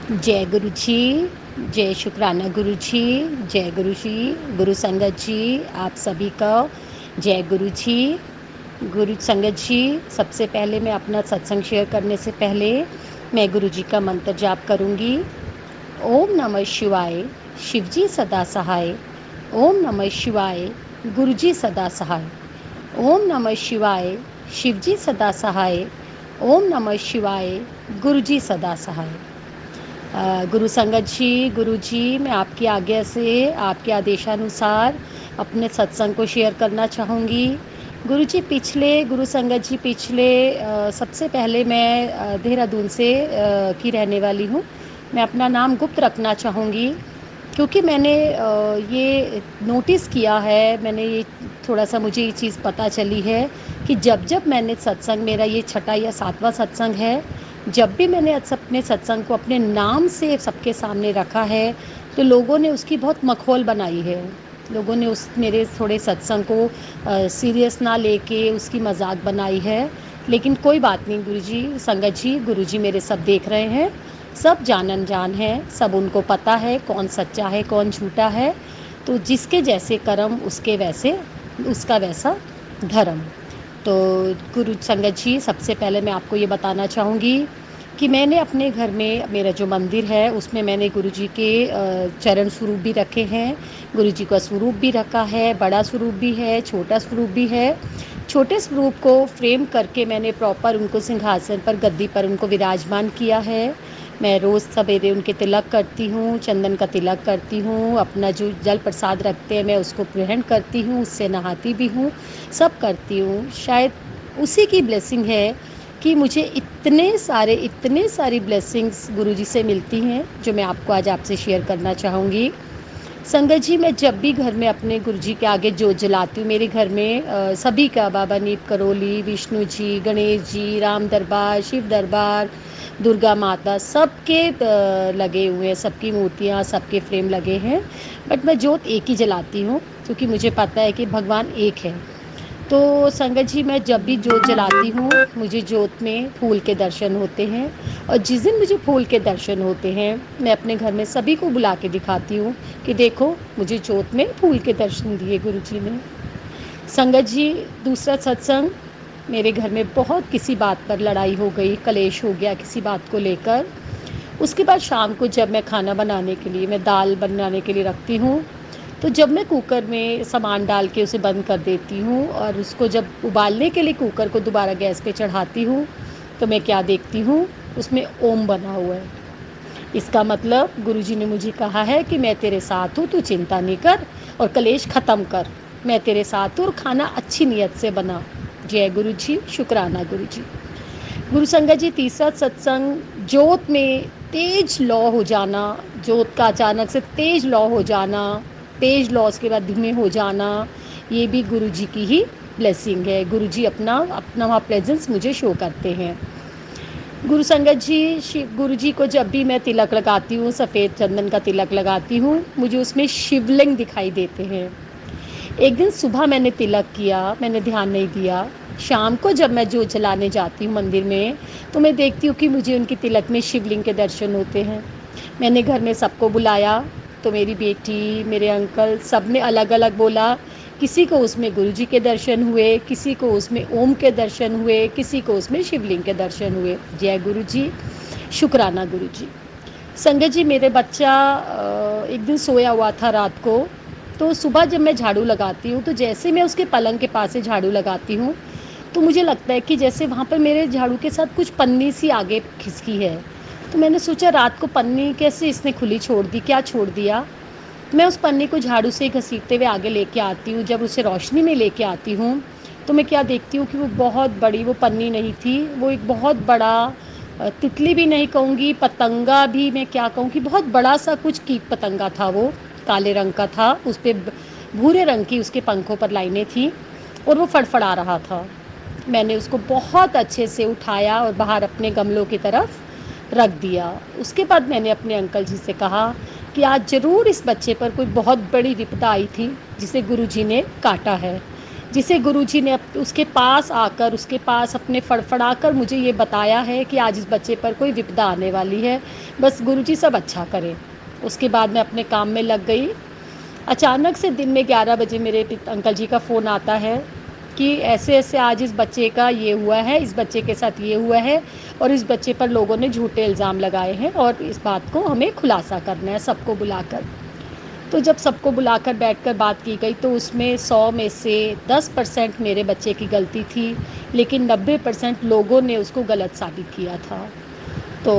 जय गुरु जी, जय शुक्राना गुरु जी, जय गुरु जी, गुरु संगत जी, आप सभी का जय गुरु जी। गुरु संगत जी, सबसे पहले मैं अपना सत्संग शेयर करने से पहले मैं गुरु जी का मंत्र जाप करूंगी। ओम नमः शिवाय, शिव जी सदा सहाय। ओम नमः शिवाय, गुरु जी सदा सहाय। ओम नमः शिवाय, शिव जी सदा सहाय। ओम नमः शिवाय, गुरु जी सदा सहाय। गुरु संगत जी, गुरु जी, मैं आपकी आज्ञा से आपके आदेशानुसार अपने सत्संग को शेयर करना चाहूँगी। गुरु जी गुरु संगत जी सबसे पहले मैं देहरादून से की रहने वाली हूँ। मैं अपना नाम गुप्त रखना चाहूँगी क्योंकि मैंने ये नोटिस किया है, मैंने ये थोड़ा सा मुझे ये चीज़ पता चली है कि जब जब मैंने सत्संग, मेरा ये छठा या सातवां सत्संग है, जब भी मैंने अपने सत्संग को अपने नाम से सबके सामने रखा है तो लोगों ने उसकी बहुत मखौल बनाई है। लोगों ने उस मेरे थोड़े सत्संग को सीरियस ना लेके उसकी मजाक बनाई है। लेकिन कोई बात नहीं संगत जी, गुरु जी मेरे सब देख रहे हैं, सब जान अनजान हैं, सब उनको पता है कौन सच्चा है कौन झूठा है। तो जिसके जैसे कर्म उसके वैसे उसका वैसा धर्म। तो गुरु संगत जी, सबसे पहले मैं आपको ये बताना चाहूँगी कि मैंने अपने घर में, मेरा जो मंदिर है उसमें मैंने गुरु जी के चरण स्वरूप भी रखे हैं। गुरु जी का स्वरूप भी रखा है, बड़ा स्वरूप भी है, छोटा स्वरूप भी है। छोटे स्वरूप को फ्रेम करके मैंने प्रॉपर उनको सिंहासन पर, गद्दी पर उनको विराजमान किया है। मैं रोज़ सवेरे उनके तिलक करती हूँ, चंदन का तिलक करती हूँ, अपना जो जल प्रसाद रखते हैं मैं उसको ग्रहण करती हूँ, उससे नहाती भी हूँ, सब करती हूँ। शायद उसी की ब्लेसिंग है कि मुझे इतने सारी ब्लेसिंग्स गुरुजी से मिलती हैं जो मैं आपको आज आपसे शेयर करना चाहूँगी। संगत जी, मैं जब भी घर में अपने गुरुजी के आगे जोत जलाती हूँ, मेरे घर में सभी का, बाबा नीप करोली, विष्णु जी, गणेश जी, राम दरबार, शिव दरबार, दुर्गा माता, सबके लगे हुए हैं, सबकी मूर्तियाँ, सबके फ्रेम लगे हैं। बट मैं जोत एक ही जलाती हूँ क्योंकि मुझे पता है कि भगवान एक है। तो संगत जी, मैं जब भी जोत जलाती हूँ मुझे जोत में फूल के दर्शन होते हैं, और जिस दिन मुझे फूल के दर्शन होते हैं मैं अपने घर में सभी को बुला के दिखाती हूँ कि देखो मुझे जोत में फूल के दर्शन दिए गुरु जी ने। संगत जी, दूसरा सत्संग, मेरे घर में बहुत किसी बात पर लड़ाई हो गई, कलेश हो गया किसी बात को लेकर। उसके बाद शाम को जब मैं खाना बनाने के लिए, मैं दाल बनाने के लिए रखती हूँ, तो जब मैं कुकर में सामान डाल के उसे बंद कर देती हूँ और उसको जब उबालने के लिए कुकर को दोबारा गैस पे चढ़ाती हूँ तो मैं क्या देखती हूँ, उसमें ओम बना हुआ है। इसका मतलब गुरुजी ने मुझे कहा है कि मैं तेरे साथ हूँ, तू चिंता नहीं कर और कलेश ख़त्म कर, मैं तेरे साथ हूँ और खाना अच्छी नीयत से बना। जय गुरु जी, शुक्राना गुरु जी। गुरु संगत जी, तीसरा सत्संग, जोत में तेज लौ हो जाना, जोत का अचानक से तेज लौ हो जाना, तेज लॉ उसके बाद धीमे हो जाना, ये भी गुरु जी की ही ब्लेसिंग है। गुरु जी अपना अपना वहाँ प्रेजेंस मुझे शो करते हैं। गुरु संगत जी, गुरु जी को जब भी मैं तिलक लगाती हूँ, सफ़ेद चंदन का तिलक लगाती हूँ, मुझे उसमें शिवलिंग दिखाई देते हैं। एक दिन सुबह मैंने तिलक किया, मैंने ध्यान नहीं दिया। शाम को जब मैं जोत जलाने जाती हूँ मंदिर में तो मैं देखती हूँ कि मुझे उनकी तिलक में शिवलिंग के दर्शन होते हैं। मैंने घर में सबको बुलाया तो मेरी बेटी, मेरे अंकल, सब ने अलग अलग बोला। किसी को उसमें गुरुजी के दर्शन हुए, किसी को उसमें ओम के दर्शन हुए, किसी को उसमें शिवलिंग के दर्शन हुए। जय गुरु जी, शुक्राना गुरु जी। संगत जी, मेरे बच्चा एक दिन सोया हुआ था रात को, तो सुबह जब मैं झाड़ू लगाती हूँ तो जैसे मैं उसके पलंग के पास से झाड़ू लगाती हूँ तो मुझे लगता है कि जैसे वहाँ पर मेरे झाड़ू के साथ कुछ पन्नी सी आगे खिसकी है। तो मैंने सोचा रात को पन्नी कैसे इसने खुली छोड़ दी, क्या छोड़ दिया। मैं उस पन्नी को झाड़ू से घसीटते हुए आगे लेके आती हूँ। जब उसे रोशनी में लेके आती हूँ तो मैं क्या देखती हूँ कि वो बहुत बड़ी, वो पन्नी नहीं थी, वो एक बहुत बड़ा, तितली भी नहीं कहूँगी, पतंगा भी मैं क्या कहूँ कि बहुत बड़ा सा कुछ कीट पतंगा था। वो काले रंग का था, उस पर भूरे रंग की उसके पंखों पर लाइनें थी और वो फड़फड़ा रहा था। मैंने उसको बहुत अच्छे से उठाया और बाहर अपने गमलों की तरफ रख दिया। उसके बाद मैंने अपने अंकल जी से कहा कि आज ज़रूर इस बच्चे पर कोई बहुत बड़ी विपदा आई थी जिसे गुरुजी ने काटा है। जिसे गुरुजी ने उसके पास आकर, उसके पास अपने फड़फड़ाकर मुझे ये बताया है कि आज इस बच्चे पर कोई विपदा आने वाली है, बस गुरुजी सब अच्छा करें। उसके बाद मैं अपने काम में लग गई। अचानक से दिन में 11 बजे मेरे अंकल जी का फ़ोन आता है कि ऐसे-ऐसे आज इस बच्चे का ये हुआ है, इस बच्चे के साथ ये हुआ है और इस बच्चे पर लोगों ने झूठे इल्ज़ाम लगाए हैं और इस बात को हमें खुलासा करना है सबको बुलाकर। तो जब सबको बुलाकर बैठकर बात की गई तो उसमें 100 में से 10% मेरे बच्चे की गलती थी, लेकिन 90% लोगों ने उसको गलत साबित किया था। तो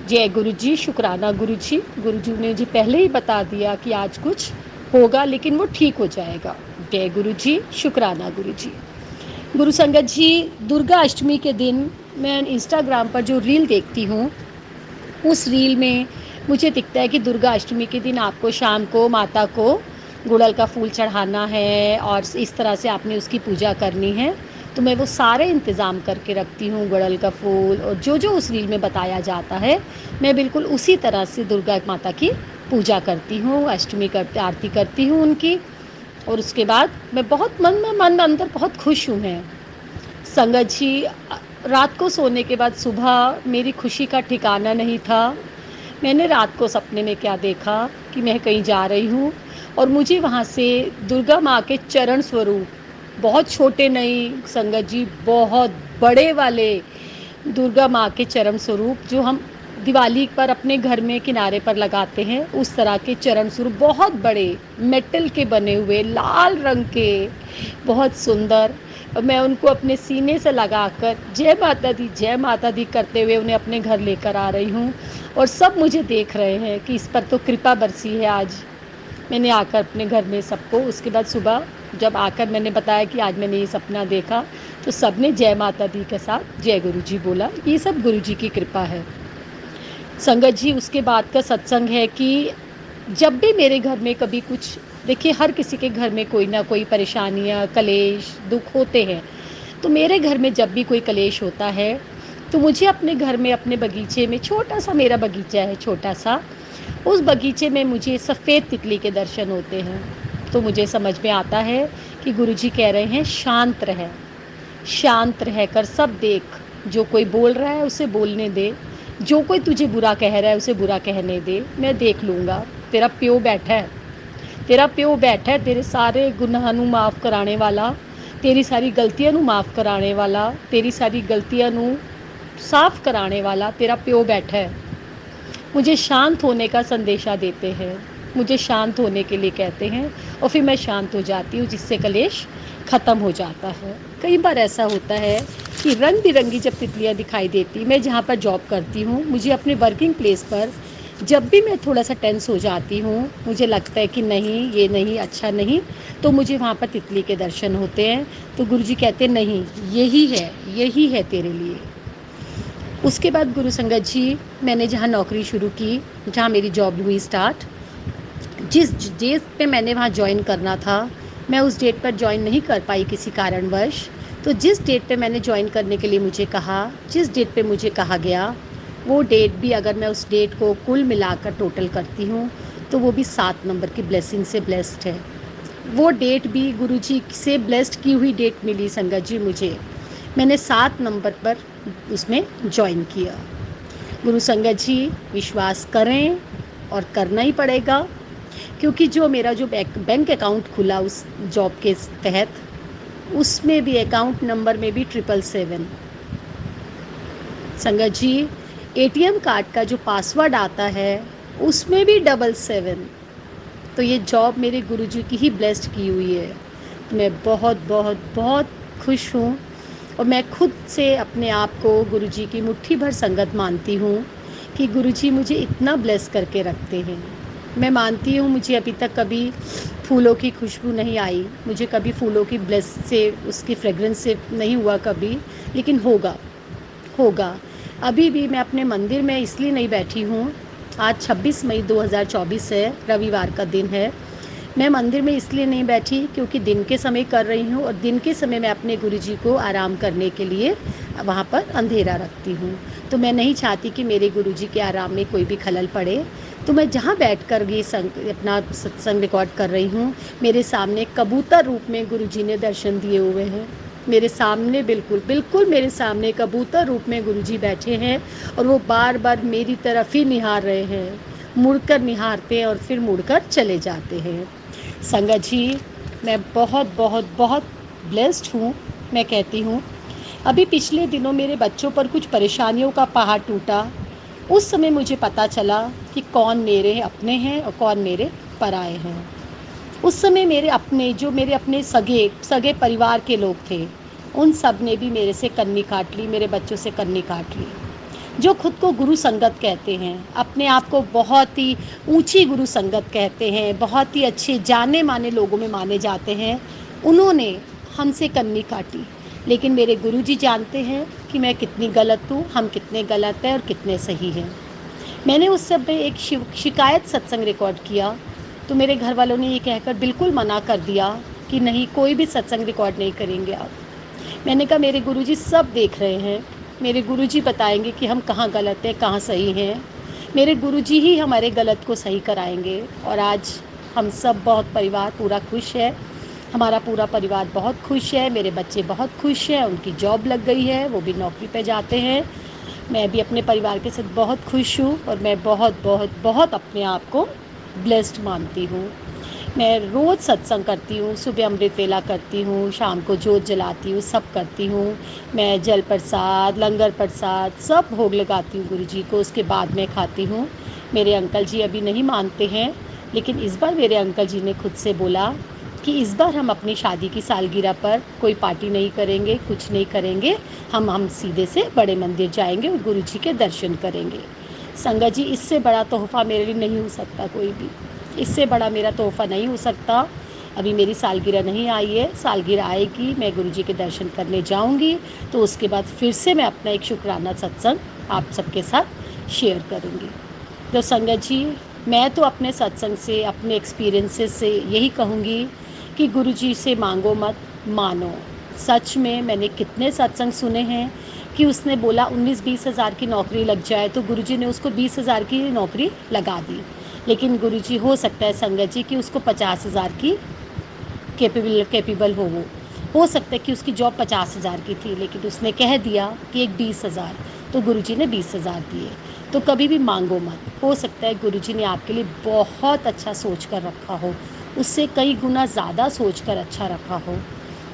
जय गुरुजी, शुक्राना गुरुजी। गुरुजी ने मुझे पहले ही बता दिया कि आज कुछ होगा लेकिन वो ठीक हो जाएगा। जय गुरुजी, शुक्राना गुरुजी। गुरु संगत जी, दुर्गा अष्टमी के दिन मैं इंस्टाग्राम पर जो रील देखती हूँ, उस रील में मुझे दिखता है कि दुर्गा अष्टमी के दिन आपको शाम को माता को गुड़हल का फूल चढ़ाना है और इस तरह से आपने उसकी पूजा करनी है। तो मैं वो सारे इंतज़ाम करके रखती हूँ, गुड़हल का फूल और जो उस रील में बताया जाता है, मैं बिल्कुल उसी तरह से दुर्गा माता की पूजा करती हूँ, अष्टमी करती, आरती करती हूँ उनकी। और उसके बाद मैं बहुत मन में अंदर बहुत खुश हूँ मैं। संगत जी, रात को सोने के बाद सुबह मेरी खुशी का ठिकाना नहीं था। मैंने रात को सपने में क्या देखा कि मैं कहीं जा रही हूँ और मुझे वहाँ से दुर्गा माँ के चरण स्वरूप, बहुत छोटे नहीं संगत जी, बहुत बड़े वाले दुर्गा माँ के चरण स्वरूप, जो हम दिवाली पर अपने घर में किनारे पर लगाते हैं, उस तरह के चरण स्वरूप, बहुत बड़े मेटल के बने हुए, लाल रंग के, बहुत सुंदर। मैं उनको अपने सीने से लगाकर जय माता दी करते हुए उन्हें अपने घर लेकर आ रही हूँ और सब मुझे देख रहे हैं कि इस पर तो कृपा बरसी है आज। मैंने आकर अपने घर में सबको, उसके बाद सुबह जब आकर मैंने बताया कि आज मैंने ये सपना देखा, तो सब ने जय माता दी के साथ जय गुरुजी बोला। ये सब गुरुजी की कृपा है। संगत जी, उसके बाद का सत्संग है कि जब भी मेरे घर में कभी कुछ, देखिए हर किसी के घर में कोई ना कोई परेशानियाँ, कलेश, दुख होते हैं। तो मेरे घर में जब भी कोई कलेश होता है तो मुझे अपने घर में, अपने बगीचे में, छोटा सा मेरा बगीचा है, छोटा सा, उस बगीचे में मुझे सफ़ेद तितली के दर्शन होते हैं। तो मुझे समझ में आता है कि गुरुजी कह रहे हैं शांत रह, शांत रहकर सब देख, जो कोई बोल रहा है उसे बोलने दे, जो कोई तुझे बुरा कह रहा है उसे बुरा कहने दे, मैं देख लूँगा। तेरा प्यो बैठा है, तेरा प्यो बैठा है, तेरे सारे गुनाह नू माफ़ कराने वाला, तेरी सारी गलतियां नू माफ़ कराने वाला, तेरी सारी गलतियां नू साफ़ कराने वाला तेरा प्यो बैठा है। मुझे शांत होने का संदेशा देते हैं, मुझे शांत होने के लिए कहते हैं और फिर मैं शांत हो जाती हूँ, जिससे कलेश ख़त्म हो जाता है। कई बार ऐसा होता है कि रंग बिरंगी जब तितलियाँ दिखाई देती, मैं जहाँ पर जॉब करती हूँ, मुझे अपने वर्किंग प्लेस पर जब भी मैं थोड़ा सा टेंस हो जाती हूँ, मुझे लगता है कि नहीं, ये नहीं, अच्छा नहीं, तो मुझे वहाँ पर तितली के दर्शन होते हैं। तो गुरुजी कहते हैं नहीं, यही है तेरे लिए। उसके बाद गुरु संगत जी, मैंने जहाँ नौकरी शुरू की, जहाँ मेरी जॉब हुई स्टार्ट, जिस डेट पे मैंने वहाँ ज्वाइन करना था, मैं उस डेट पर ज्वाइन नहीं कर पाई किसी कारणवश। तो जिस डेट पे मैंने ज्वाइन करने के लिए मुझे कहा, जिस डेट पे मुझे कहा गया, वो डेट भी अगर मैं उस डेट को कुल मिलाकर टोटल करती हूँ तो वो भी 7 नंबर की ब्लेसिंग से ब्लेस्ड है। वो डेट भी गुरुजी से ब्लेस्ड की हुई डेट मिली संगत जी मुझे। मैंने 7 नंबर पर उसमें ज्वाइन किया। गुरु संगत जी, विश्वास करें और करना ही पड़ेगा, क्योंकि जो मेरा जो बैंक अकाउंट खुला उस जॉब के तहत, उसमें भी अकाउंट नंबर में भी 777। संगत जी, एटीएम कार्ड का जो पासवर्ड आता है उसमें भी 777। तो ये जॉब मेरे गुरुजी की ही ब्लेस्ड की हुई है। मैं बहुत बहुत बहुत खुश हूँ और मैं खुद से अपने आप को गुरुजी की मुट्ठी भर संगत मानती हूँ कि गुरुजी मुझे इतना ब्लेस करके रखते हैं। मैं मानती हूँ मुझे अभी तक कभी फूलों की खुशबू नहीं आई, मुझे कभी फूलों की ब्लेस से, उसकी फ्रेगरेंस से नहीं हुआ कभी, लेकिन होगा। अभी भी मैं अपने मंदिर में इसलिए नहीं बैठी हूँ, आज 26 मई 2024 है, रविवार का दिन है। मैं मंदिर में इसलिए नहीं बैठी क्योंकि दिन के समय कर रही हूँ और दिन के समय मैं अपने गुरुजी को आराम करने के लिए वहाँ पर अंधेरा रखती हूँ। तो मैं नहीं चाहती कि मेरे गुरुजी के आराम में कोई भी खलल पड़े। तो मैं जहाँ बैठकर ये अपना सत्संग रिकॉर्ड कर रही हूँ, मेरे सामने कबूतर रूप में गुरुजी ने दर्शन दिए हुए हैं। मेरे सामने बिल्कुल बिल्कुल मेरे सामने कबूतर रूप में गुरुजी बैठे हैं और वो बार बार मेरी तरफ ही निहार रहे हैं। मुड़कर निहारते हैं और फिर मुड़कर चले जाते हैं। संगत जी, मैं बहुत बहुत बहुत ब्लेस्ड हूँ। मैं कहती हूँ, अभी पिछले दिनों मेरे बच्चों पर कुछ परेशानियों का पहाड़ टूटा। उस समय मुझे पता चला कि कौन मेरे अपने हैं और कौन मेरे पराए हैं। उस समय मेरे अपने सगे सगे परिवार के लोग थे, उन सब ने भी मेरे से कन्नी काट ली, मेरे बच्चों से कन्नी काट ली। जो खुद को गुरु संगत कहते हैं, अपने आप को बहुत ही ऊंची गुरु संगत कहते हैं, बहुत ही अच्छे जाने माने लोगों में माने जाते हैं, उन्होंने हमसे कन्नी काटी। लेकिन मेरे गुरुजी जानते हैं कि मैं कितनी गलत हूँ, हम कितने गलत हैं और कितने सही हैं। मैंने उस समय एक शिकायत सत्संग रिकॉर्ड किया, तो मेरे घर वालों ने ये कहकर बिल्कुल मना कर दिया कि नहीं, कोई भी सत्संग रिकॉर्ड नहीं करेंगे आप। मैंने कहा मेरे गुरुजी सब देख रहे हैं, मेरे गुरुजी बताएंगे कि हम कहाँ गलत हैं, कहाँ सही हैं। मेरे गुरुजी ही हमारे गलत को सही कराएंगे। और आज हम सब बहुत परिवार पूरा खुश है, हमारा पूरा परिवार बहुत खुश है, मेरे बच्चे बहुत खुश हैं, उनकी जॉब लग गई है, वो भी नौकरी पे जाते हैं। मैं भी अपने परिवार के साथ बहुत खुश हूँ और मैं बहुत बहुत बहुत अपने आप को ब्लेस्ड मानती हूँ। मैं रोज़ सत्संग करती हूँ, सुबह अमृत वेला करती हूँ, शाम को जोत जलाती हूँ, सब करती हूँ। मैं जल प्रसाद, लंगर प्रसाद सब भोग लगाती हूँ गुरु जी को, उसके बाद मैं खाती हूँ। मेरे अंकल जी अभी नहीं मानते हैं, लेकिन इस बार मेरे अंकल जी ने खुद से बोला कि इस बार हम अपनी शादी की सालगिरह पर कोई पार्टी नहीं करेंगे, कुछ नहीं करेंगे, हम सीधे से बड़े मंदिर जाएंगे और गुरु जी के दर्शन करेंगे। संगत जी, इससे बड़ा तोहफ़ा मेरे लिए नहीं हो सकता कोई भी, इससे बड़ा मेरा तोहफ़ा नहीं हो सकता। अभी मेरी सालगिरह नहीं आई है, सालगिरह आएगी, मैं गुरुजी के दर्शन करने जाऊंगी, तो उसके बाद फिर से मैं अपना एक शुक्राना सत्संग आप सबके साथ शेयर करूंगी। तो संगत जी, मैं तो अपने सत्संग से, अपने एक्सपीरियंसेस से यही कहूँगी कि गुरुजी से मांगो मत, मानो। सच में मैंने कितने सत्संग सुने हैं कि उसने बोला 19-20 हज़ार की नौकरी लग जाए, तो गुरुजी ने उसको 20 हज़ार की नौकरी लगा दी। लेकिन गुरुजी, हो सकता है संगत जी कि उसको 50 हज़ार की कैपेबल हो सकता है कि उसकी जॉब 50 हज़ार की थी, लेकिन उसने कह दिया कि एक 20 हज़ार, तो गुरुजी ने 20 हज़ार दिए। तो कभी भी मांगो मत, हो सकता है गुरुजी ने आपके लिए बहुत अच्छा सोच कर रखा हो, उससे कई गुना ज़्यादा सोच कर अच्छा रखा हो।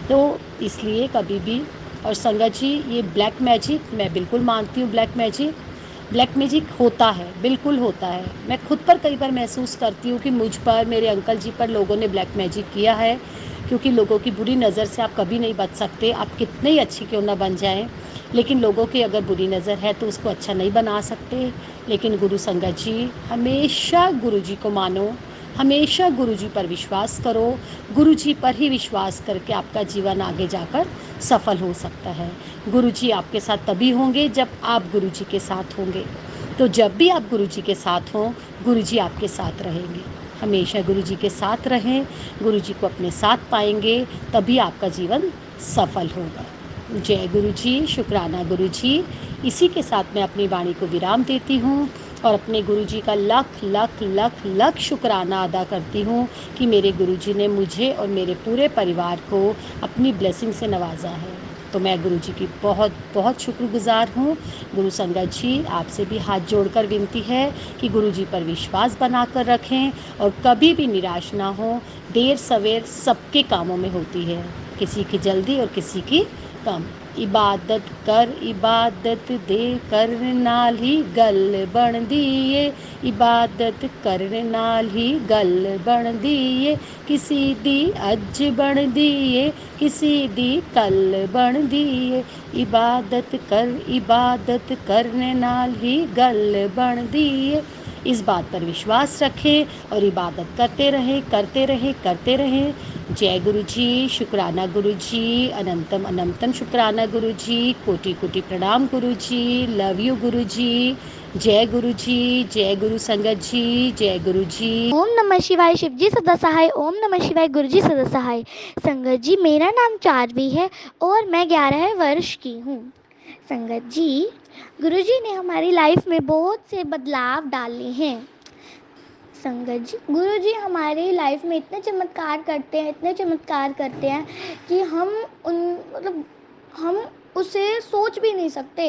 तो इसलिए कभी भी, और संगत जी, ये ब्लैक मैजिक मैं बिल्कुल मानती हूँ। ब्लैक मैजिक होता है, बिल्कुल होता है। मैं खुद पर कई बार महसूस करती हूँ कि मुझ पर, मेरे अंकल जी पर लोगों ने ब्लैक मैजिक किया है, क्योंकि लोगों की बुरी नज़र से आप कभी नहीं बच सकते, आप कितने ही अच्छी क्यों ना बन जाएं, लेकिन लोगों की अगर बुरी नज़र है तो उसको अच्छा नहीं बना सकते। लेकिन गुरु संगत जी, हमेशा गुरु जी को मानो, हमेशा गुरु जी पर विश्वास करो। गुरु जी पर ही विश्वास करके आपका जीवन आगे जाकर सफल हो सकता है। गुरु जी आपके साथ तभी होंगे जब आप गुरु जी के साथ होंगे। तो जब भी आप गुरु जी के साथ हों, गुरु जी आपके साथ रहेंगे। हमेशा गुरु जी के साथ रहें, गुरु जी को अपने साथ पाएंगे, तभी आपका जीवन सफल होगा। जय गुरु जी, शुक्राना गुरु जी। इसी के साथ मैं अपनी वाणी को विराम देती हूँ और अपने गुरु जी का लख लख लख लख शुक्राना अदा करती हूँ कि मेरे गुरु जी ने मुझे और मेरे पूरे परिवार को अपनी ब्लेसिंग से नवाजा है। तो मैं गुरु जी की बहुत बहुत शुक्रगुजार हूँ। गुरु संगत जी, आपसे भी हाथ जोड़कर विनती है कि गुरु जी पर विश्वास बनाकर रखें और कभी भी निराश ना हो। देर सवेर सबके कामों में होती है, किसी की जल्दी और किसी की कम। इबादत दे करन नाल ही गल बनदी ਏ, इबादत करन नाल ही गल बनदी ਏ, किसी दी अज बनदी ਏ, किसी दी कल बनदी ਏ, इबादत करने नाल ही गल बनदी ਏ। इस बात पर विश्वास रखें और इबादत करते रहें, करते रहें, करते रहें। जय गुरु जी, शुक्राना गुरु जी, अनंतम अनंतम शुक्राना गुरु जी, कोटि कोटि प्रणाम गुरु जी, लव यू गुरु जी। जय गुरु जी, जय गुरु संगत जी, जय गुरु जी। ओम नमः शिवाय। शिव जी सदा सहाय। ओम नमः शिवाय। गुरु जी सदा सहाय। संगत जी, मेरा नाम चारवी है और मैं 11 वर्ष की हूँ। संगत जी, गुरु जी ने हमारी लाइफ में बहुत से बदलाव डाले हैं। संगत जी, गुरु जी हमारी लाइफ में इतने चमत्कार करते हैं, इतने चमत्कार करते हैं कि हम उसे सोच भी नहीं सकते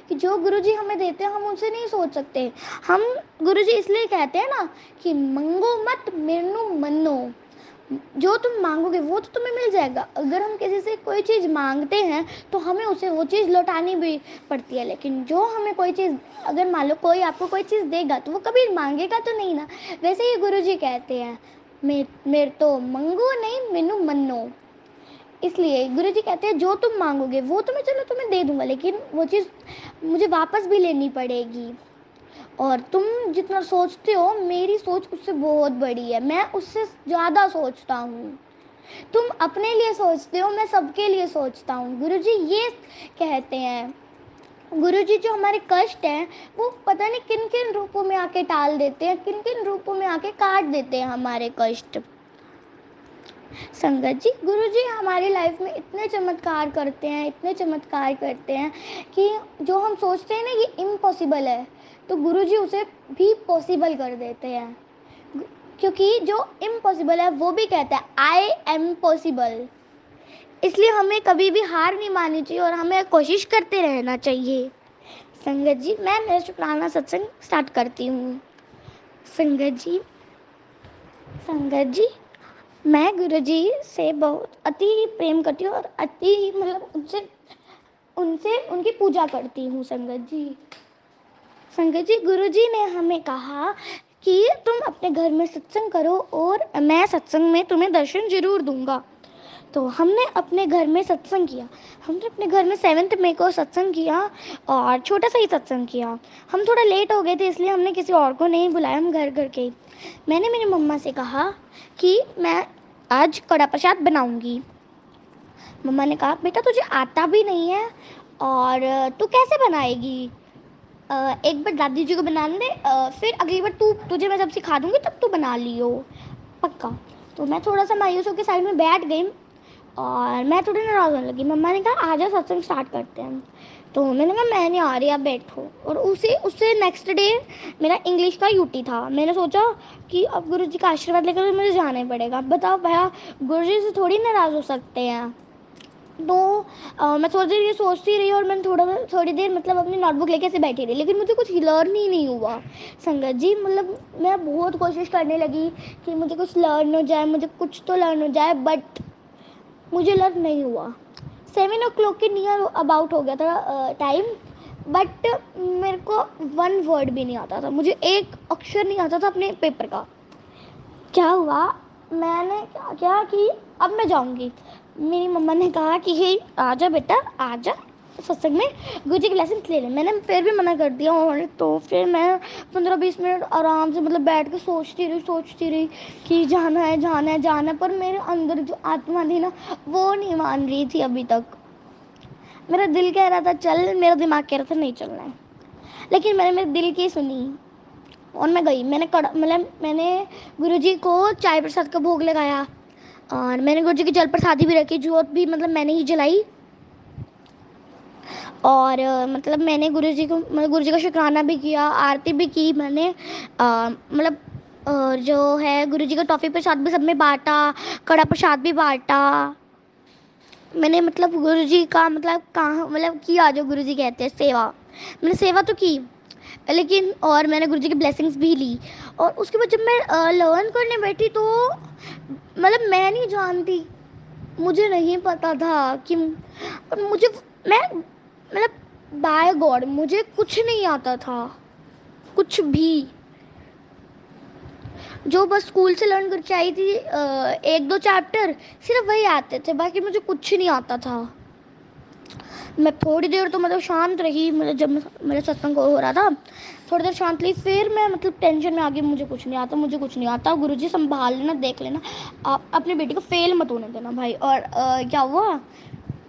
कि जो गुरु जी हमें देते हैं हम उनसे नहीं सोच सकते। हम गुरु जी इसलिए कहते हैं ना कि मंगो मत मेनू मनो, जो तुम मांगोगे वो तो तुम्हें मिल जाएगा। अगर हम किसी से कोई चीज़ मांगते हैं तो हमें उसे वो चीज़ लौटानी भी पड़ती है, लेकिन जो हमें कोई चीज़, अगर मान लो कोई आपको कोई चीज़ देगा तो वो कभी मांगेगा तो नहीं ना। वैसे ही गुरुजी कहते हैं मेरे तो मंगो नहीं मेनू मन्नो। इसलिए गुरुजी कहते हैं जो तुम मांगोगे वो चलो तुम्हें दे दूंगा, लेकिन वो चीज़ मुझे वापस भी लेनी पड़ेगी। और तुम जितना सोचते हो मेरी सोच उससे बहुत बड़ी है, मैं उससे ज़्यादा सोचता हूँ। तुम अपने लिए सोचते हो, मैं सबके लिए सोचता हूँ। गुरुजी ये कहते हैं। गुरुजी जो हमारे कष्ट हैं वो पता नहीं किन किन रूपों में आके टाल देते हैं, किन किन रूपों में आके काट देते हैं हमारे कष्ट। संगत जी, गुरुजी हमारी लाइफ में इतने चमत्कार करते हैं, इतने चमत्कार करते हैं कि जो हम सोचते हैं ना ये इम्पॉसिबल है, तो गुरुजी उसे भी पॉसिबल कर देते हैं। क्योंकि जो इम्पॉसिबल है वो भी कहता है आई एम पॉसिबल। इसलिए हमें कभी भी हार नहीं माननी चाहिए और हमें कोशिश करते रहना चाहिए। संगत जी, मैं मेरा शुक्राना सत्संग स्टार्ट करती हूँ। संगत जी, मैं गुरुजी से बहुत अति प्रेम करती हूँ और अति मतलब उनसे उनकी पूजा करती हूँ। संगत जी, गुरुजी ने हमें कहा कि तुम अपने घर में सत्संग करो और मैं सत्संग में तुम्हें दर्शन जरूर दूंगा। तो हमने अपने घर में सत्संग किया। हमने अपने घर में 7 मई को सत्संग किया और छोटा सा ही सत्संग किया। हम थोड़ा लेट हो गए थे इसलिए हमने किसी और को नहीं बुलाया, हम घर घर के ही। मैंने मेरी मम्मा से कहा कि मैं आज कड़ा प्रसाद बनाऊंगी। मम्मा ने कहा बेटा तुझे आता भी नहीं है और तू कैसे बनाएगी, एक बार दादी जी को बनाने दे, फिर अगली बार तुझे मैं जब सिखा दूंगी तब तू बना लियो पक्का। तो मैं थोड़ा सा मायूस होकर साइड में बैठ गई और मैं थोड़ी नाराज़ होने लगी। मम्मा ने कहा आ जाओ सत्संग स्टार्ट करते हैं। तो मैंने कहा मैं नहीं आ रही, आप बैठो। और उससे नेक्स्ट डे मेरा इंग्लिश का यूटी था। मैंने सोचा कि अब गुरु जी का आशीर्वाद लेकर मुझे जाना ही पड़ेगा। बताओ भैया, गुरु जी से थोड़ी नाराज़ हो सकते हैं। तो मैं सोचती रही और मैंने थोड़ी देर मतलब अपनी नोटबुक लेके ऐसे बैठी रही, लेकिन मुझे कुछ लर्न ही नहीं हुआ। संगत जी, मतलब मैं बहुत कोशिश करने लगी कि मुझे कुछ लर्न हो जाए, मुझे कुछ तो लर्न हो जाए, बट मुझे लर्न नहीं हुआ। 7 o'clock के नियर अबाउट हो गया था टाइम, बट मेरे को 1 वर्ड भी नहीं आता था, मुझे एक अक्षर नहीं आता था अपने पेपर का। क्या हुआ, मैंने क्या किया कि अब मैं जाऊंगी। मेरी मम्मा ने कहा कि हे आजा बेटा आजा सत्संग में, गुरुजी की लेसन ले ले। मैंने फिर भी मना कर दिया और तो फिर मैं 15-20 मिनट आराम से मतलब बैठ के सोचती रही कि जाना है, पर मेरे अंदर जो आत्मा थी ना वो नहीं मान रही थी अभी तक। मेरा दिल कह रहा था चल, मेरा दिमाग कह रहा था नहीं चलना है, लेकिन मैंने मेरे दिल की सुनी और मैं गई। मैंने गुरुजी को चाय प्रसाद का भोग लगाया और मैंने गुरुजी की जल प्रसादी भी रखी, जोत भी मतलब मैंने ही जलाई। और मतलब मैंने गुरुजी का शुक्राना भी किया, आरती भी की मैंने। मतलब जो है गुरुजी का टॉफ़ी प्रसाद भी सब में बांटा, कड़ा प्रसाद भी बांटा मैंने। मतलब गुरुजी का मतलब कहाँ मतलब किया जो गुरुजी कहते हैं सेवा, मैंने सेवा तो की, लेकिन और मैंने गुरुजी की ब्लेसिंग्स भी ली। और उसके बाद जब मैं लर्न करने बैठी तो मतलब मैं नहीं जानती, मुझे नहीं पता था कि मुझे मैं मतलब बाय गॉड मुझे कुछ नहीं आता था, कुछ भी। जो बस स्कूल से लर्न करके आई थी 1-2 चैप्टर सिर्फ वही आते थे, बाकी मुझे कुछ नहीं आता था। मैं थोड़ी देर तो मतलब शांत रही, मतलब जब मेरा सत्संग हो रहा था थोड़ी देर शांत रही, फिर मैं मतलब टेंशन में आ गई, मुझे कुछ नहीं आता, गुरुजी संभाल लेना, देख लेना, आप अपने बेटी को फेल मत होने देना भाई। और क्या हुआ,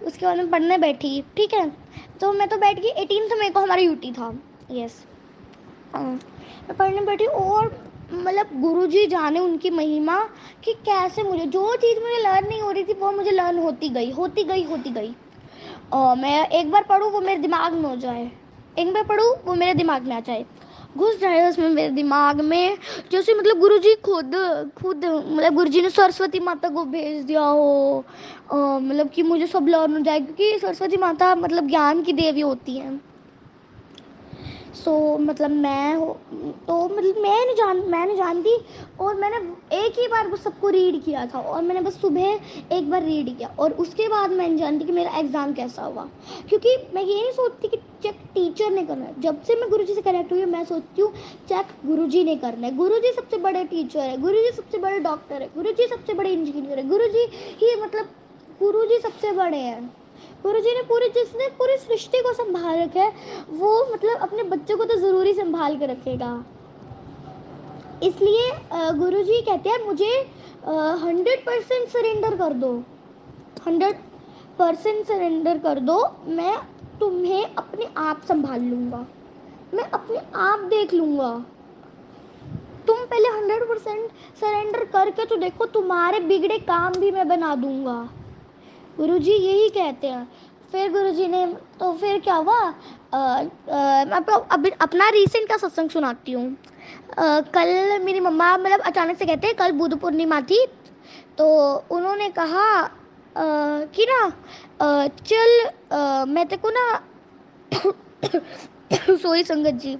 उसके बाद में पढ़ने बैठी, ठीक है। तो मैं तो बैठ गई, 18 मई को हमारा यूटी था, यस। मैं पढ़ने बैठी और मतलब गुरुजी जाने उनकी महिमा कि कैसे मुझे जो चीज़ मुझे लर्न नहीं हो रही थी वो मुझे लर्न होती गई। और मैं एक बार पढ़ूँ वो मेरे दिमाग में हो जाए, एक बार पढ़ूँ वो मेरे दिमाग में आ जाए। घुस जाए उसमें मेरे दिमाग में, जैसे मतलब गुरुजी खुद खुद मतलब गुरुजी ने सरस्वती माता को भेज दिया हो, मतलब कि मुझे सब लर्न हो जाए, क्योंकि सरस्वती माता मतलब ज्ञान की देवी होती है। सो मतलब मैं नहीं जानती, और मैंने एक ही बार बस सबको रीड किया था, और मैंने बस सुबह एक बार रीड किया, और उसके बाद मैं नहीं जानती कि मेरा एग्ज़ाम कैसा हुआ, क्योंकि मैं ये नहीं सोचती कि चेक टीचर ने करना है। जब से मैं गुरुजी से कनेक्ट हुई मैं सोचती हूँ चेक गुरुजी ने करना है। गुरुजी सबसे बड़े टीचर है, गुरुजी सबसे बड़े डॉक्टर है, गुरुजी सबसे बड़े इंजीनियर है, गुरुजी ही मतलब गुरुजी सबसे बड़े हैं। गुरुजी ने जिसने पूरी सृष्टि को संभाल रखा है, वो मतलब अपने बच्चों को तो ज़रूरी संभाल के रखेगा। इसलिए गुरुजी कहते हैं मुझे 100% सरेंडर कर दो, 100% सरेंडर कर दो, मैं तुम्हें अपने आप संभाल लूँगा, मैं अपने आप देख लूँगा। तुम पहले 100% सरेंडर करके तो देखो, तुम्हारे बिगड़े काम भी मैं बना दूँगा। गुरुजी यही कहते हैं। फिर गुरुजी ने, तो फिर क्या हुआ, मैं आपको अभी अपना रीसेंट का सत्संग सुनाती हूँ। कल मेरी मम्मा मतलब अचानक से कहते हैं, कल बुद्ध पूर्णिमा थी, तो उन्होंने कहा कि ना चल मैं तेरे को ना सॉरी संगत जी,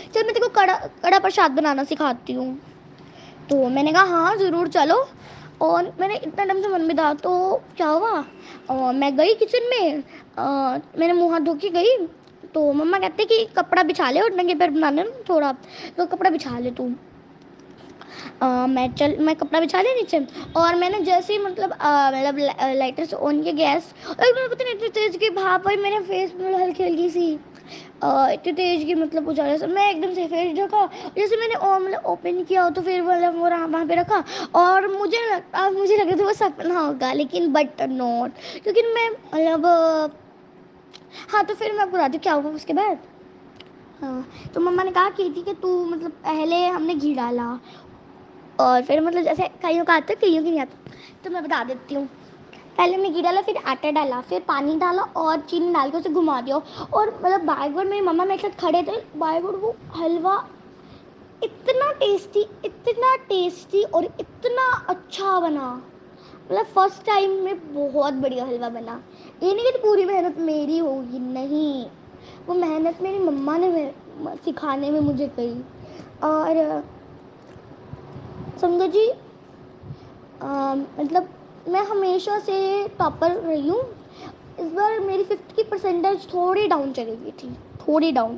चल मैं तेरे को कड़ा कड़ा प्रसाद बनाना सिखाती हूँ। तो मैंने कहा हाँ ज़रूर चलो, और मैंने इतना टाइम से मन में था, तो क्या हुआ, मैं गई किचन में, मैंने मुँह हाथ धो के गई, तो मम्मा कहते कि कपड़ा बिछा ले और नंगे पैर बनाना थोड़ा, तो कपड़ा बिछा ले तू। मैं कपड़ा बिछा लिया नीचे, और मैंने जैसे ही मतलब लाइटर से ऑन किया गैस, और मैंने पता नहीं इतनी तेज की भाप आई मेरे फेस में, हल्की हल्की सी इतनी तेज की मतलब उजाला से, मैं एकदम से फेस ढका, जैसे मैंने मतलब ओपन किया तो फिर मतलब वो वहाँ पे रखा, और मुझे लगा था वो सपना होगा, लेकिन बट नॉट, क्योंकि मैं मतलब हाँ, तो फिर मैं आपको बताती हूँ क्या हुआ उसके बाद। हाँ, तो मम्मा ने कहा कि ठीक है तू मतलब पहले हमने घी डाला, और फिर मतलब जैसे कईयों का आता है कईयों की नहीं आता, तो मैं बता देती हूँ। पहले हमने घी डाला, फिर आटा डाला, फिर पानी डाला, और चीनी डाल के उसे घुमा दिया, और मतलब बाय गॉड मेरी मम्मा मेरे साथ खड़े थे, बाय गॉड वो हलवा इतना टेस्टी और इतना अच्छा बना, मतलब फर्स्ट टाइम में बहुत बढ़िया हलवा बना। ये नहीं कि पूरी मेहनत मेरी होगी, नहीं, वो मेहनत मेरी मम्मा ने सिखाने में मुझे कही। और संगत जी मतलब मैं हमेशा से टॉपर रही हूँ। इस बार मेरी 50 की परसेंटेज थोड़ी डाउन चली गई थी, थोड़ी डाउन,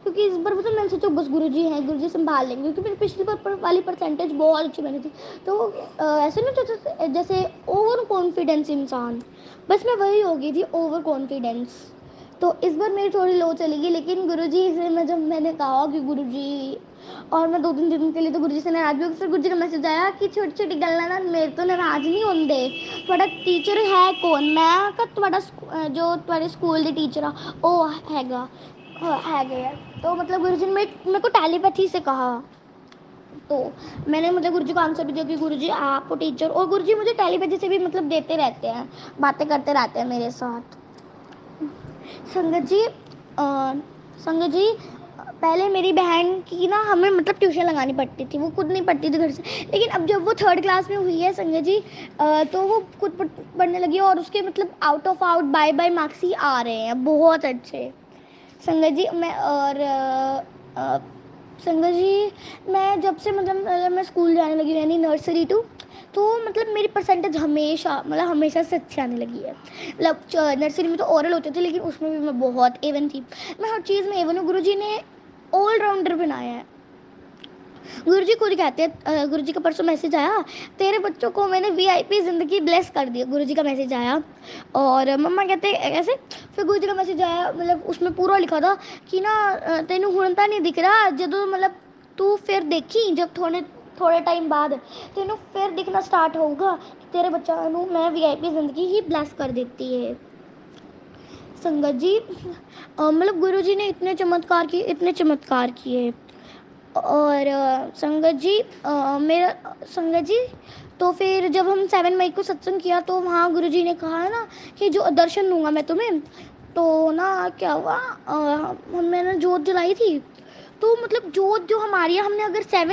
क्योंकि इस बार मतलब मैंने सोचा बस गुरुजी हैं, गुरुजी संभाल लेंगे, क्योंकि मेरी पिछली बार वाली परसेंटेज बहुत अच्छी बनी थी। तो ऐसे नहीं जैसे ओवर कॉन्फिडेंस इंसान, बस मैं वही हो गई थी, ओवर कॉन्फिडेंस। तो इस बार मेरी थोड़ी लो चलेगी, लेकिन गुरुजी से जब मैंने कहा कि गुरुजी, और मैं 2-3 दिन के लिए तो गुरुजी से नाराज भी हो गई, फिर गुरुजी का मैसेज आया कि छोटी छोटी गल्लां ना मेरे तो नाराज नहीं होंदे, ਤੁਹਾਡਾ टीचर है कौन, मैं का ਤੁਹਾਡਾ जो ਤੁਹਾਡੇ स्कूल ਦੇ टीचर आ ਉਹ हैगा है गया। तो मतलब गुरुजी ने मेरे को टेलीपैथी से कहा, तो मैंने मतलब गुरुजी को आंसर भी दिया कि गुरुजी आपको टीचर, और गुरुजी मुझे टेलीपैथी से भी मतलब देते रहते हैं, बातें करते रहते हैं मेरे साथ। संगत जी संगत जी पहले मेरी बहन की ना हमें मतलब ट्यूशन लगानी पड़ती थी, वो खुद नहीं पढ़ती थी घर से, लेकिन अब जब वो 3rd क्लास में हुई है संगत जी, तो वो खुद पढ़ने लगी, और उसके मतलब out of out by marks ही आ रहे हैं बहुत अच्छे। संगत जी संगत जी मैं जब से मतलब मैं स्कूल जाने लगी, यानी नर्सरी टू, तो मतलब मेरी परसेंटेज हमेशा से अच्छी आने लगी है। मतलब नर्सरी में तो ओरल होते थे, लेकिन उसमें भी मैं बहुत एवन थी, मैं हर चीज़ में एवन हूँ। गुरुजी ने ऑलराउंडर बनाया है। गुरुजी खुद कहते हैं, गुरुजी का परसों मैसेज आया, तेरे बच्चों को मैंने VIP ज़िंदगी ब्लेस कर दी, गुरुजी का मैसेज आया। और मम्मा कहते ऐसे, फिर गुरुजी का मैसेज आया, मतलब उसमें पूरा लिखा था कि ना तेनू हुण तां नहीं दिख रहा, जदों मतलब तू फिर देखी जब थोड़े टाइम बाद तेनू फिर दिखना स्टार्ट होगा कि तेरे बच्चों नू मैं VIP ज़िंदगी ही ब्लेस कर देती है। संगत जी मतलब गुरुजी ने इतने चमत्कार किए। और संगत जी तो फिर जब हम 7 मई को सत्संग किया, तो वहाँ गुरुजी ने कहा है ना कि जो दर्शन दूंगा मैं तुम्हें, तो ना क्या हुआ, मैंने जोत जलाई थी, तो मतलब जोत जो हमारी है, हमने अगर 7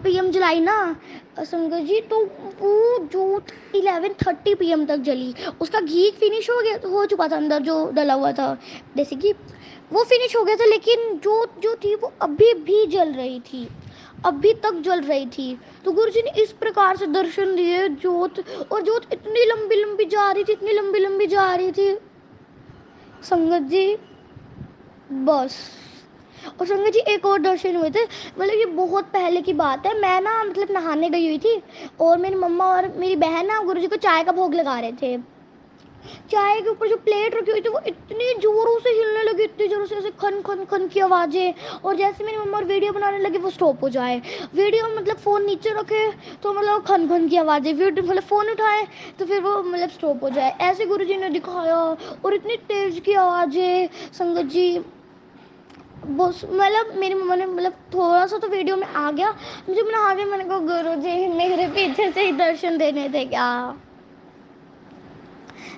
PM जलाई ना संगत जी, तो वो जोत 11:30 PM तक जली। उसका घी फिनिश हो चुका था, अंदर जो डला हुआ था देसी घी वो फिनिश हो गया था, लेकिन जोत जो थी वो अभी भी जल रही थी, अभी तक जल रही थी। तो गुरुजी ने इस प्रकार से दर्शन दिए जोत, और जोत इतनी लंबी लंबी जा रही थी, इतनी लंबी लंबी जा रही थी संगत जी, बस। और संगत जी एक और दर्शन हुए थे, मतलब ये बहुत पहले की बात है। मैं ना मतलब नहाने गई हुई थी, और मेरी मम्मा और मेरी बहन ना गुरुजी को चाय का भोग लगा रहे थे। चाय के ऊपर जो प्लेट रखी हुई थी वो इतनी जोरों से हिलने लगी, इतनी जोरों से, ऐसे खन खन खन की आवाजें। और जैसे मेरी मम्मा और वीडियो बनाने लगी वो स्टॉप हो जाए, वीडियो मतलब फ़ोन नीचे रखे तो मतलब खन खन की आवाजें, वीडियो मतलब फ़ोन उठाए तो फिर वो मतलब स्टॉप हो जाए, ऐसे गुरुजी ने दिखाया। और इतनी तेज की आवाजें संगत जी, बस मतलब मेरी मम्मा ने मतलब थोड़ा सा तो वीडियो में आ गया, मुझे मैंने आगे मैंने कहा गुरुजी मेरे पीछे से ही दर्शन देने थे क्या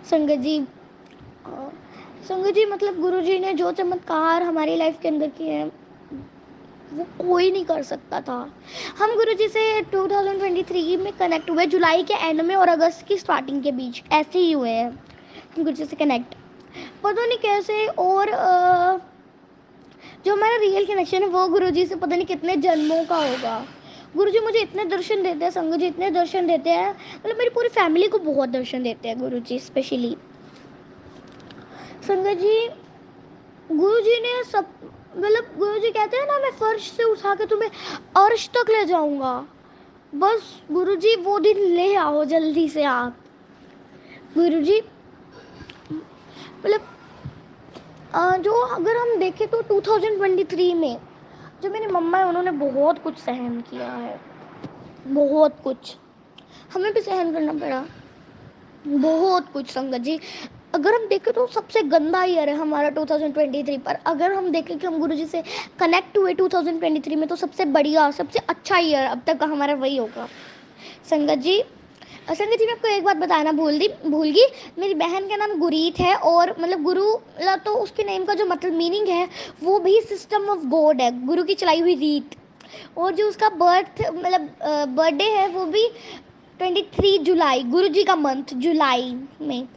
संगत जी। संगत जी मतलब गुरुजी ने जो चमत्कार हमारी लाइफ के अंदर किए हैं वो कोई नहीं कर सकता था। हम गुरुजी से 2023 में कनेक्ट हुए, जुलाई के एंड में और अगस्त की स्टार्टिंग के बीच ऐसे ही हुए हैं हम गुरुजी से कनेक्ट, पता नहीं कैसे। और जो हमारा रियल कनेक्शन है वो गुरुजी से पता नहीं कितने जन्मों का होगा। गुरुजी मुझे इतने दर्शन देते हैं संगत जी, इतने दर्शन देते हैं, मतलब मेरी पूरी फैमिली को बहुत दर्शन देते हैं गुरुजी स्पेशली संगत जी। गुरुजी ने सब मतलब गुरुजी कहते हैं ना, मैं फर्श से उठा के तुम्हें अर्श तक ले जाऊंगा, बस गुरुजी वो दिन ले आओ जल्दी से आप। गुरुजी मतलब जो अगर हम देखें तो 2023 में जो मेरी मम्मा है उन्होंने बहुत कुछ सहन किया है, बहुत कुछ हमें भी सहन करना पड़ा, बहुत कुछ संगत जी। अगर हम देखें तो सबसे गंदा ईयर है हमारा 2023, पर अगर हम देखें कि हम गुरुजी से कनेक्ट हुए 2023 में, तो सबसे बढ़िया सबसे अच्छा ईयर अब तक का हमारा वही होगा संगत जी। संगत जी मैं आपको एक बात बताना भूल गई, मेरी बहन का नाम गुरीत है, और मतलब गुरु तो उसके नेम का जो मतलब मीनिंग है वो भी सिस्टम ऑफ गॉड है, गुरु की चलाई हुई रीत। और जो उसका बर्थडे है वो भी 23 जुलाई, गुरु जी का मंथ जुलाई में।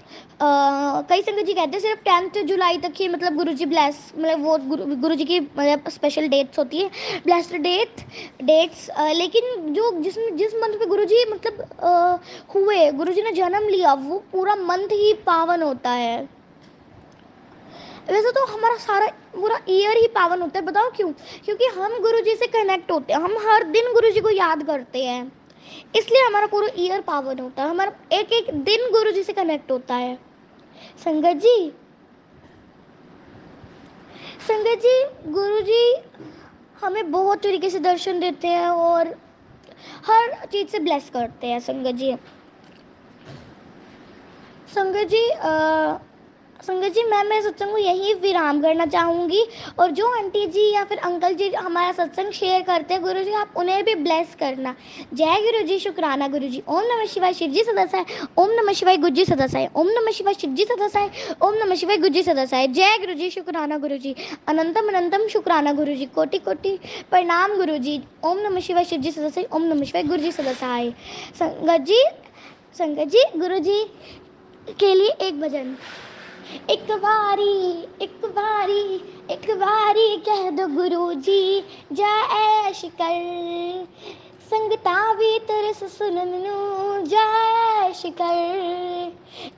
कई संगत जी कहते हैं सिर्फ 10 जुलाई तक ही मतलब गुरु जी ब्लेस, मतलब वो गुरु जी की मतलब स्पेशल डेट्स होती है, ब्लेस्ड डेट्स। लेकिन जो जिस मंथ पे गुरु जी मतलब हुए, गुरु जी ने जन्म लिया, वो पूरा मंथ ही पावन होता है। वैसे तो हमारा सारा पूरा ईयर ही पावन होता है, बताओ क्यों? क्योंकि हम गुरु जी से कनेक्ट होते हैं, हम हर दिन गुरु जी को याद करते हैं, इसलिए हमारा पूरा ईयर पावन होता है, हमारा एक एक दिन गुरु जी से कनेक्ट होता है संगत जी। संगत जी गुरु जी हमें बहुत तरीके से दर्शन देते हैं और हर चीज से ब्लेस करते हैं संगत जी। संगत जी संगत जी मैं मेरे सत्संग को यही विराम करना चाहूँगी, और जो आंटी जी या फिर अंकल जी हमारा सत्संग शेयर करते हैं गुरु जी, आप उन्हें भी ब्लेस करना। जय गुरु जी, शुक्राना गुरु जी। ओम नमः शिवाय, शिव जी सदा साई। ओम नमः शिवाय, गुरु जी सदा साई। ओम नमः शिवाय, शिव जी सदा साई। ओम नमः शिवाय, गुरु जी सदा साई। जय गुरु जी, शुक्राना गुरु जी। अनंतम अनंतम शुक्राना गुरु जी। कोटि कोटि प्रणाम गुरु जी। ओम नमः शिवाय, शिव जी सदा साई। ओम नमः शिवाय, गुरु जी सदा साई। संगत जी गुरु जी के लिए एक भजन। एक बारी कह दो गुरु जी जा ऐश कर, संगता भी तरस सुननु जा ऐश कर।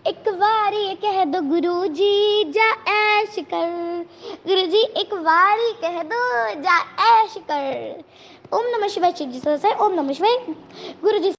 एक बारी कह दो गुरु जी जा ऐश कर, गुरु जी एक बारी कह दो जा ऐश कर। ओम नमः शिवाय, शिव जी सदा साई। ओम नमः शिवाय, गुरु जी।